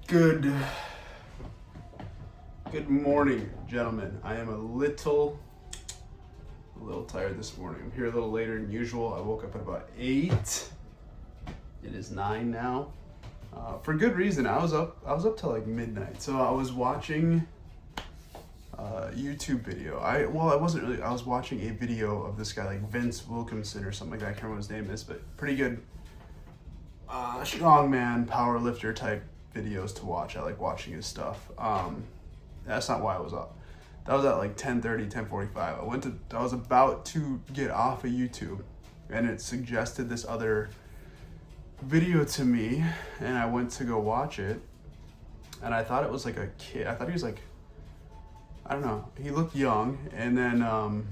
Good morning, gentlemen. I am a little tired this morning. I'm here a little later than usual. I woke up at about 8. It is 9 now. For good reason. I was up till like midnight. So I was watching a YouTube video. I was watching a video of this guy like Vince Wilkinson or something like that. I can't remember what his name is, but pretty good strongman power lifter type videos to watch. I like watching his stuff. That's not why I was up. That was at like 10:30, 10:45. I was about to get off of YouTube and it suggested this other video to me and I went to go watch it and I thought it was like a kid. I thought he was like, I don't know, he looked young, and then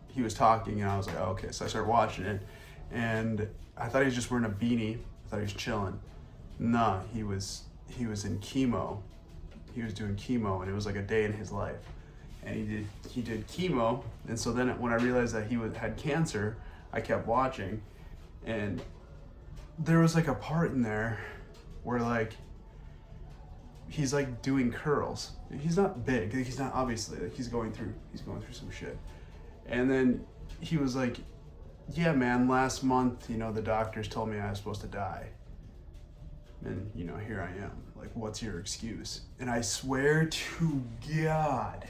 he was talking and I was like, oh, okay. So I started watching it and I thought he was just wearing a beanie. I thought he was chilling. Nah, he was in chemo. He was doing chemo and it was like a day in his life. And he did chemo, and so then when I realized that he had cancer, I kept watching, and there was like a part in there where like he's like doing curls. He's not big. He's not, obviously, like he's going through some shit. And then he was like, yeah, man, last month, the doctors told me I was supposed to die. And, here I am. Like, what's your excuse? And I swear to God,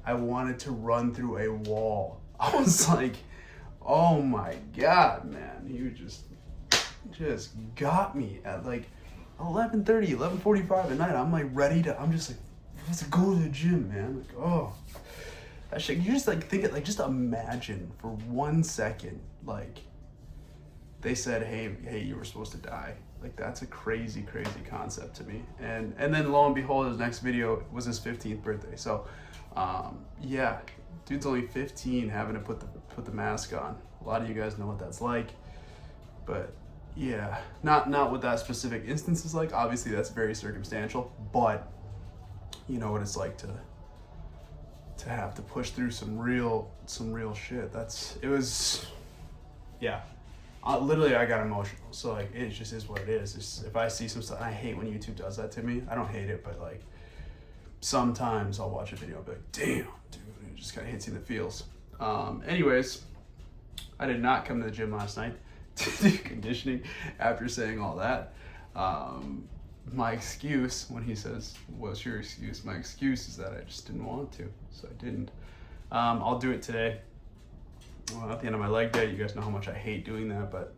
I wanted to run through a wall. I was like, oh my God, man. You just got me at like 11:30, 11:45 at night. I'm like ready to, I'm just like, let's go to the gym, man. Like, oh. That shit, you just like think it, like just imagine for 1 second, like they said, hey, you were supposed to die. Like that's a crazy concept to me. And then lo and behold, his next video was his 15th birthday. So yeah, dude's only 15 having to put the mask on. A lot of you guys know what that's like. But yeah, not what that specific instance is like. Obviously that's very circumstantial, but you know what it's like to have to push through some real shit. Yeah. Literally, I got emotional. So like, it just is what it is. If I see some stuff, and I hate when YouTube does that to me. I don't hate it, but like, sometimes I'll watch a video and be like, damn, dude, it just kind of hits you in the feels. Anyways, I did not come to the gym last night to do conditioning after saying all that. My excuse, when he says, what's your excuse? My excuse is that I just didn't want to, so I didn't. I'll do it today. Well, at the end of my leg day. You guys know how much I hate doing that, but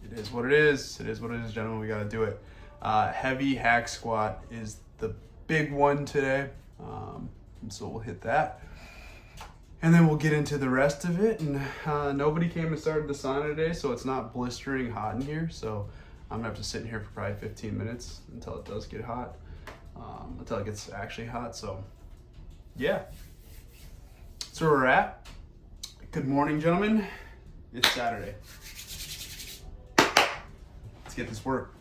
it is what it is. It is what it is, gentlemen. We got to do it. Heavy hack squat is the big one today. And so we'll hit that. And then we'll get into the rest of it. And nobody came and started the sauna today, so it's not blistering hot in here. So I'm gonna have to sit in here for probably 15 minutes until it does get hot, until it gets actually hot. So yeah, that's where we're at. Good morning, gentlemen. It's Saturday. Let's get this work.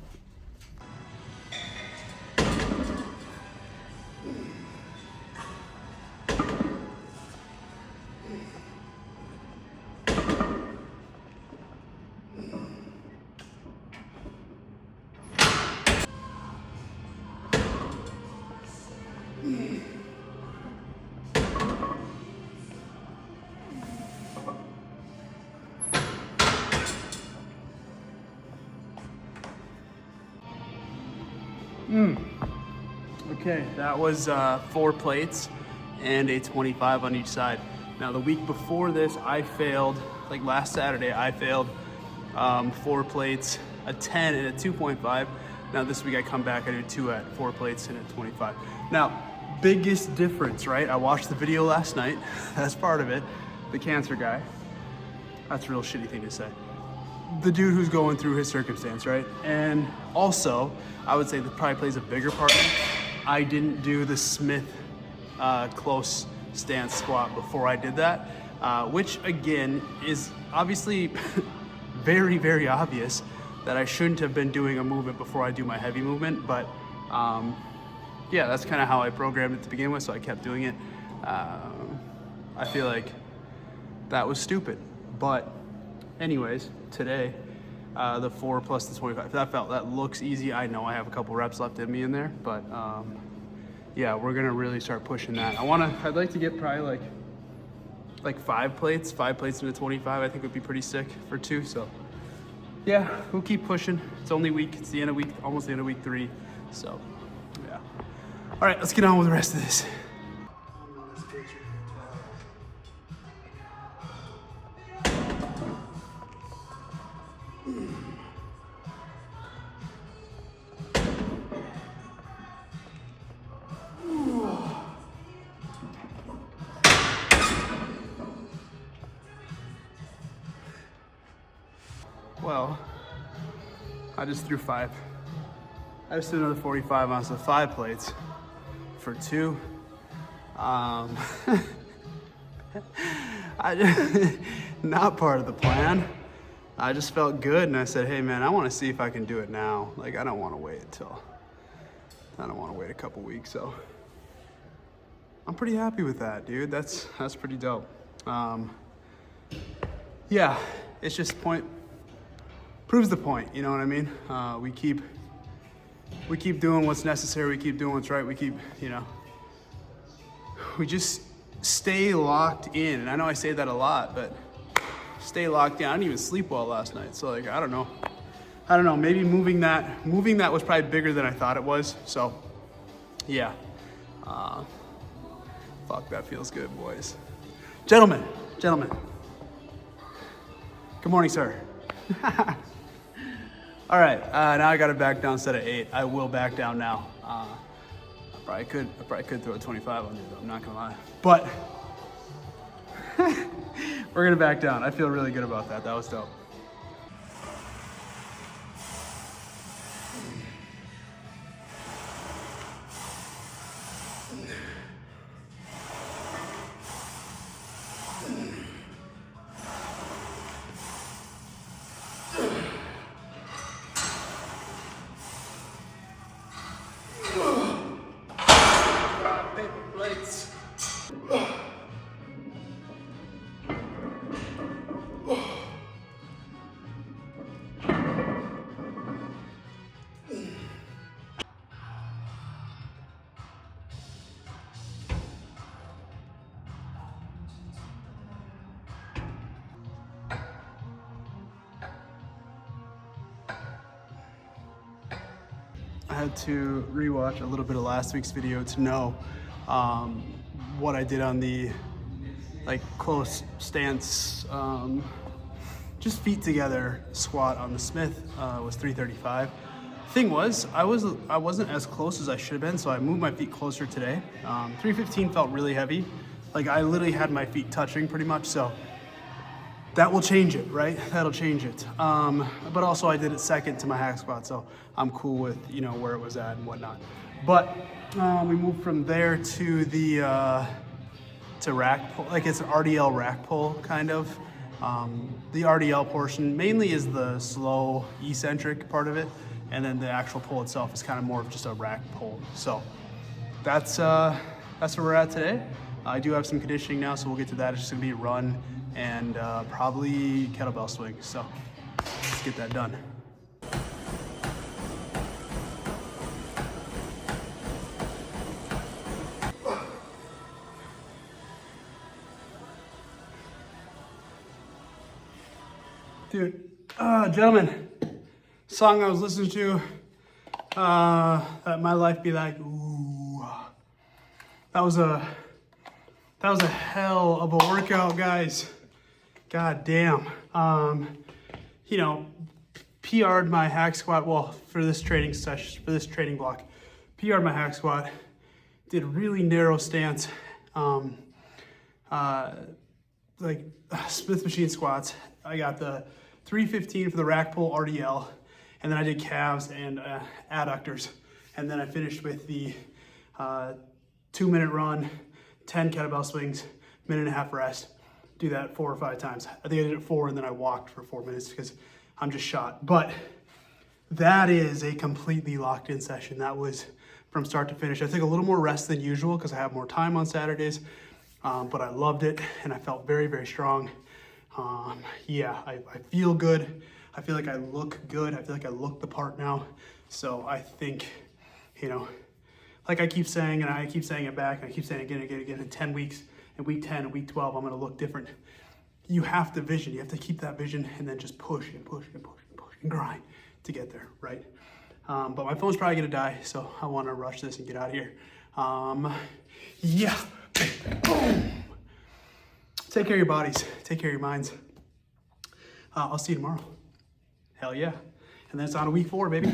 Okay, that was 4 plates and a 25 on each side. Now the week before this, I failed, like last Saturday, I failed 4 plates, a 10 and a 2.5. Now this week I come back, I do 2 at 4 plates and a 25. Now, biggest difference, right? I watched the video last night, that's part of it. The cancer guy, that's a real shitty thing to say. The dude who's going through his circumstance, right? And also, I would say that probably plays a bigger part in it. I didn't do the Smith close stance squat before I did that, which again is obviously very obvious that I shouldn't have been doing a movement before I do my heavy movement, but yeah, that's kind of how I programmed it to begin with, so I kept doing it. I feel like that was stupid, but anyways, today the 4 plus the 25. That looks easy. I know I have a couple reps left in me in there, but yeah, we're gonna really start pushing that. I'd like to get probably like 5 plates into 25. I think would be pretty sick for 2. So yeah, we'll keep pushing. It's only week. It's the end of week, almost the end of week 3. So yeah. All right, let's get on with the rest of this. Well, I just threw 5. I just threw another 45 on, so 5 plates for 2. Not part of the plan. I just felt good and I said, hey man, I want to see if I can do it now. Like, I don't want to wait a couple weeks, so I'm pretty happy with that, dude. That's pretty dope. Yeah, it's just proves the point, you know what I mean? We keep doing what's necessary, we keep doing what's right, we just stay locked in. And I know I say that a lot, but stay locked in. I didn't even sleep well last night, so like, I don't know, maybe moving that was probably bigger than I thought it was, so yeah. Fuck, that feels good, boys. Gentlemen. Good morning, sir. All right, now I gotta back down instead of 8. I will back down now. I probably could throw a 25 on you, though, I'm not gonna lie. But we're gonna back down. I feel really good about that. That was dope. I had to rewatch a little bit of last week's video to know what I did on the close stance, just feet together squat on the Smith was 335. Thing was, I wasn't as close as I should have been, so I moved my feet closer today. 315 felt really heavy. Like, I literally had my feet touching pretty much, so that will change it, right? That'll change it. But also I did it second to my hack squat, so I'm cool with, where it was at and whatnot. But we moved from there to the to rack pull, like it's an RDL rack pull kind of. The RDL portion mainly is the slow eccentric part of it, and then the actual pull itself is kind of more of just a rack pull. So that's where we're at today. I do have some conditioning now, so we'll get to that. It's just gonna be run and probably kettlebell swings. So let's get that done. Dude, gentlemen, song I was listening to, that My Life Be Like, ooh, that was a hell of a workout, guys. God damn. PR'd my hack squat, well, for this training session, for this training block, PR'd my hack squat, did really narrow stance, Smith machine squats. I got the 315 for the rack pull RDL, and then I did calves and adductors. And then I finished with the 2-minute run, 10 kettlebell swings, minute and a half rest. Do that 4 or 5 times. I think I did it 4 and then I walked for 4 minutes because I'm just shot. But that is a completely locked in session. That was from start to finish. I took a little more rest than usual because I have more time on Saturdays, but I loved it and I felt very, very strong. Yeah, I feel good. I feel like I look good. I feel like I look the part now. So I think, you know, like I keep saying, and I keep saying it back, and I keep saying it again, in 10 weeks, in week 10 and week 12, I'm gonna look different. You have to vision, you have to keep that vision and then just push and push and push and push and grind to get there, right? But my phone's probably gonna die, so I wanna rush this and get out of here. Yeah, boom. Take care of your bodies, take care of your minds. I'll see you tomorrow. Hell yeah. And then it's on to week 4, baby.